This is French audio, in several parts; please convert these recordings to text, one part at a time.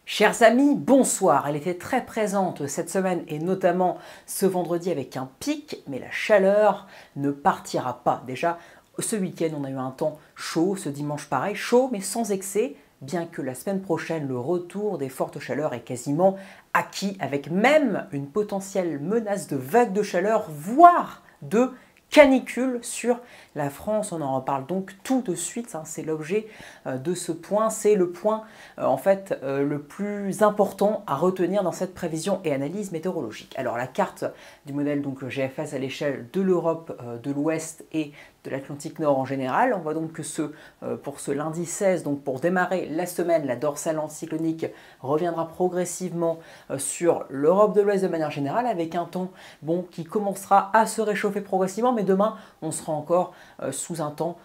Chers amis, bonsoir. Elle était très présente cette semaine et notamment ce vendredi avec un pic, mais la chaleur ne partira pas. Déjà, ce week-end, on a eu un temps chaud, ce dimanche pareil, chaud mais sans excès, bien que la semaine prochaine, le retour des fortes chaleurs est quasiment acquis, avec même une potentielle menace de vague de chaleur, voire de canicule sur la France. On en reparle donc tout de suite, hein, c'est l'objet de ce point, c'est le point le plus important à retenir dans cette prévision et analyse météorologique. Alors la carte du modèle donc GFS à l'échelle de l'Europe de l'Ouest et de l'Atlantique Nord en général, on voit donc que pour ce lundi 16, donc pour démarrer la semaine, la dorsale anticyclonique reviendra progressivement sur l'Europe de l'Ouest de manière générale, avec un temps qui commencera à se réchauffer progressivement, mais demain on sera encore sous un temps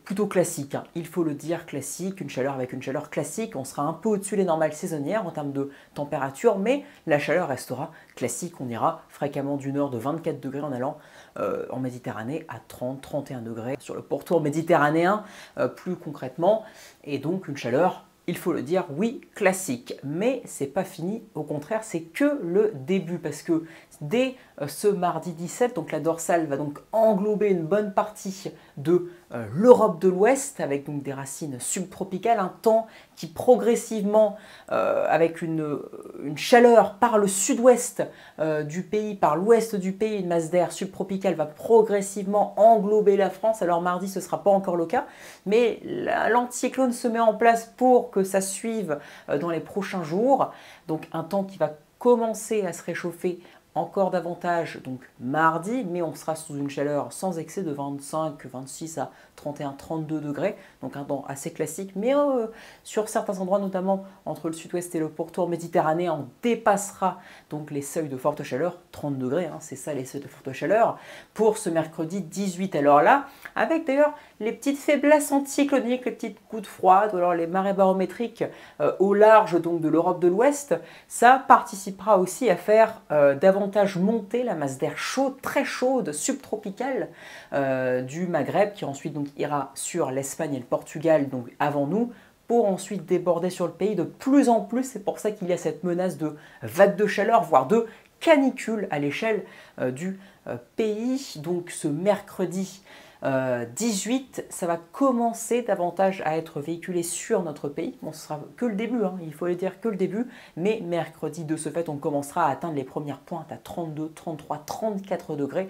plutôt classique, hein. Il faut le dire, classique, une chaleur avec une chaleur classique, on sera un peu au-dessus des normales saisonnières en termes de température, mais la chaleur restera classique, on ira fréquemment du nord de 24 degrés en allant en Méditerranée à 30-31 degrés sur le pourtour méditerranéen plus concrètement, et donc une chaleur, il faut le dire, oui, classique, mais c'est pas fini, au contraire, c'est que le début, parce que dès ce mardi 17, donc la dorsale va donc englober une bonne partie de l'Europe de l'Ouest, avec donc des racines subtropicales, un temps qui progressivement, avec une chaleur par le sud-ouest du pays, par l'ouest du pays, une masse d'air subtropicale va progressivement englober la France. Alors mardi, ce ne sera pas encore le cas, mais l'anticyclone se met en place pour que ça suive dans les prochains jours. Donc un temps qui va commencer à se réchauffer encore davantage donc mardi, mais on sera sous une chaleur sans excès de 25, 26 à 31, 32 degrés, donc un temps assez classique, mais sur certains endroits, notamment entre le sud-ouest et le pourtour méditerranéen, on dépassera donc les seuils de forte chaleur, 30 degrés, hein, c'est ça les seuils de forte chaleur, pour ce mercredi 18. Alors là, avec d'ailleurs les petites faiblesses anticycloniques, les petites gouttes froides, ou alors les marées barométriques au large donc de l'Europe de l'Ouest, ça participera aussi à faire davantage monter la masse d'air chaud, très chaude, subtropicale du Maghreb, qui ensuite donc ira sur l'Espagne et le Portugal donc avant nous, pour ensuite déborder sur le pays de plus en plus. C'est pour ça qu'il y a cette menace de vague de chaleur, voire de canicule à l'échelle du pays. Donc ce mercredi 18, ça va commencer davantage à être véhiculé sur notre pays. Bon, ce sera que le début, hein, il faut le dire, que le début, mais mercredi, de ce fait, on commencera à atteindre les premières pointes à 32, 33, 34 degrés.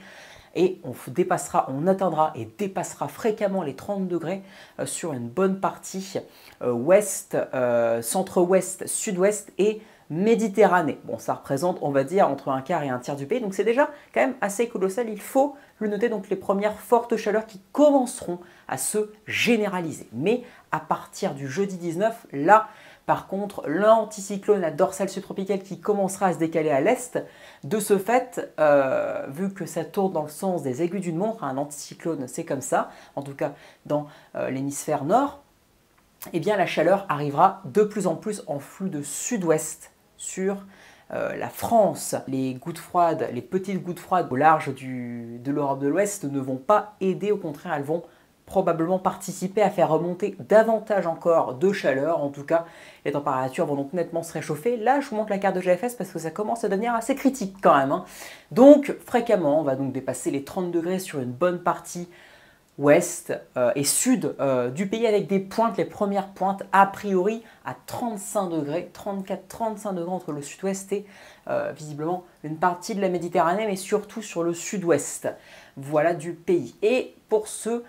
Et on atteindra et dépassera fréquemment les 30 degrés sur une bonne partie ouest, centre-ouest, sud-ouest et Méditerranée. Bon, ça représente, on va dire, entre un quart et un tiers du pays, donc c'est déjà quand même assez colossal, il faut le noter, donc les premières fortes chaleurs qui commenceront à se généraliser. Mais à partir du jeudi 19, là, par contre, l'anticyclone, la dorsale subtropicale qui commencera à se décaler à l'est, de ce fait, vu que ça tourne dans le sens des aiguilles d'une montre, un anticyclone c'est comme ça, en tout cas dans l'hémisphère nord, eh bien la chaleur arrivera de plus en plus en flux de sud-ouest sur la France. Les gouttes froides, les petites gouttes froides au large de l'Europe de l'Ouest ne vont pas aider, au contraire, elles vont probablement participer à faire remonter davantage encore de chaleur. En tout cas, les températures vont donc nettement se réchauffer. Là, je vous montre la carte de GFS parce que ça commence à devenir assez critique quand même, hein. Donc, fréquemment, on va donc dépasser les 30 degrés sur une bonne partie ouest et sud du pays, avec des pointes, les premières pointes a priori à 35 degrés, 34-35 degrés entre le sud-ouest et visiblement une partie de la Méditerranée, mais surtout sur le sud-ouest, voilà, du pays. Et pour ce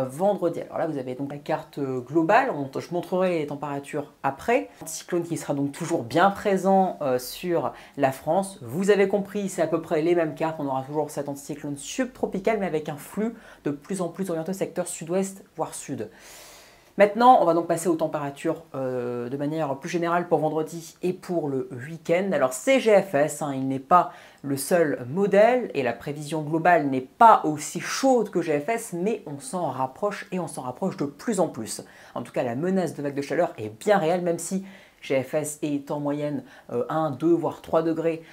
vendredi, alors là vous avez donc la carte globale, je montrerai les températures après. Un cyclone qui sera donc toujours bien présent sur la France. Vous avez compris, c'est à peu près les mêmes cartes, on aura toujours cet anticyclone subtropical mais avec un flux de plus en plus orienté au secteur sud-ouest voire sud. Maintenant, on va donc passer aux températures de manière plus générale pour vendredi et pour le week-end. Alors c'est GFS, hein, il n'est pas le seul modèle et la prévision globale n'est pas aussi chaude que GFS, mais on s'en rapproche et on s'en rapproche de plus en plus. En tout cas, la menace de vague de chaleur est bien réelle, même si GFS est en moyenne 1, 2, voire 3 degrés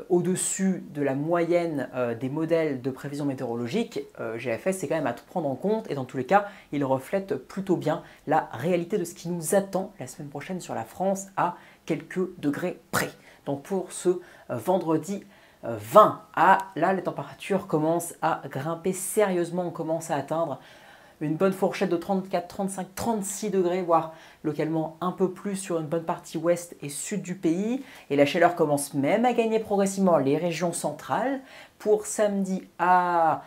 au-dessus de la moyenne des modèles de prévision météorologique, GFS c'est quand même à tout prendre en compte et dans tous les cas, il reflète plutôt bien la réalité de ce qui nous attend la semaine prochaine sur la France à quelques degrés près. Donc pour ce vendredi 20, là les températures commencent à grimper sérieusement, on commence à atteindre une bonne fourchette de 34, 35, 36 degrés, voire localement un peu plus sur une bonne partie ouest et sud du pays. Et la chaleur commence même à gagner progressivement les régions centrales. Pour samedi, là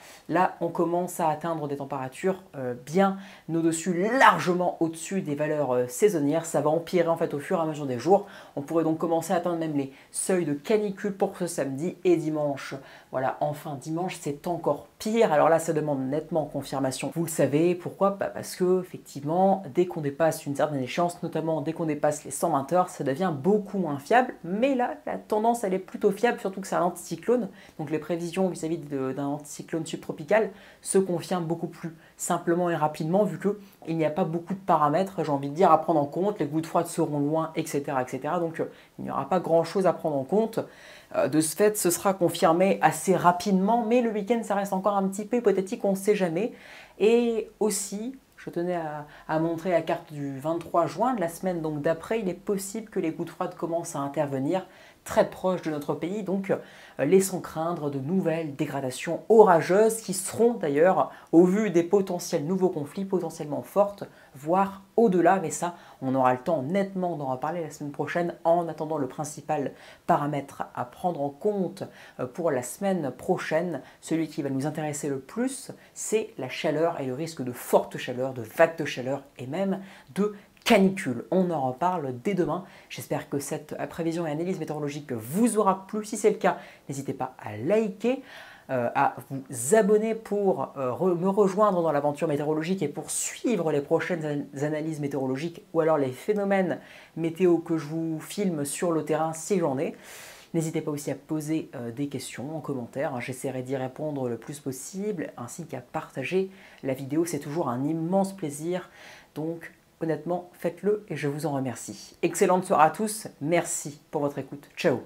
on commence à atteindre des températures bien au-dessus, largement au-dessus des valeurs saisonnières. Ça va empirer en fait au fur et à mesure des jours. On pourrait donc commencer à atteindre même les seuils de canicule pour ce samedi et dimanche. Voilà, enfin dimanche c'est encore pire. Alors là ça demande nettement confirmation. Vous le savez, pourquoi? Parce que effectivement dès qu'on dépasse une certaine échéance, notamment dès qu'on dépasse les 120 heures, ça devient beaucoup moins fiable. Mais là la tendance elle est plutôt fiable, surtout que c'est un anticyclone. Donc les prévisions vis-à-vis d'un anticyclone subtropical se confirment beaucoup plus simplement et rapidement vu qu'il n'y a pas beaucoup de paramètres, j'ai envie de dire, à prendre en compte. Les gouttes froides seront loin, etc. etc. Donc il n'y aura pas grand-chose à prendre en compte. De ce fait, ce sera confirmé assez rapidement, mais le week-end, ça reste encore un petit peu hypothétique, on ne sait jamais. Et aussi, je tenais à montrer la carte du 23 juin, de la semaine donc d'après, il est possible que les gouttes froides commencent à intervenir très proche de notre pays, donc laissons craindre de nouvelles dégradations orageuses qui seront d'ailleurs, au vu des potentiels nouveaux conflits, potentiellement fortes, voire au-delà, mais ça, on aura le temps nettement d'en reparler la semaine prochaine. En attendant, le principal paramètre à prendre en compte pour la semaine prochaine, celui qui va nous intéresser le plus, c'est la chaleur et le risque de forte chaleur, de vagues de chaleur et même de canicule. On en reparle dès demain. J'espère que cette prévision et analyse météorologique vous aura plu. Si c'est le cas, n'hésitez pas à liker, à vous abonner pour me rejoindre dans l'aventure météorologique et pour suivre les prochaines analyses météorologiques ou alors les phénomènes météo que je vous filme sur le terrain si j'en ai. N'hésitez pas aussi à poser des questions en commentaire, j'essaierai d'y répondre le plus possible, ainsi qu'à partager la vidéo. C'est toujours un immense plaisir, donc honnêtement, faites-le et je vous en remercie. Excellente soirée à tous, merci pour votre écoute, ciao.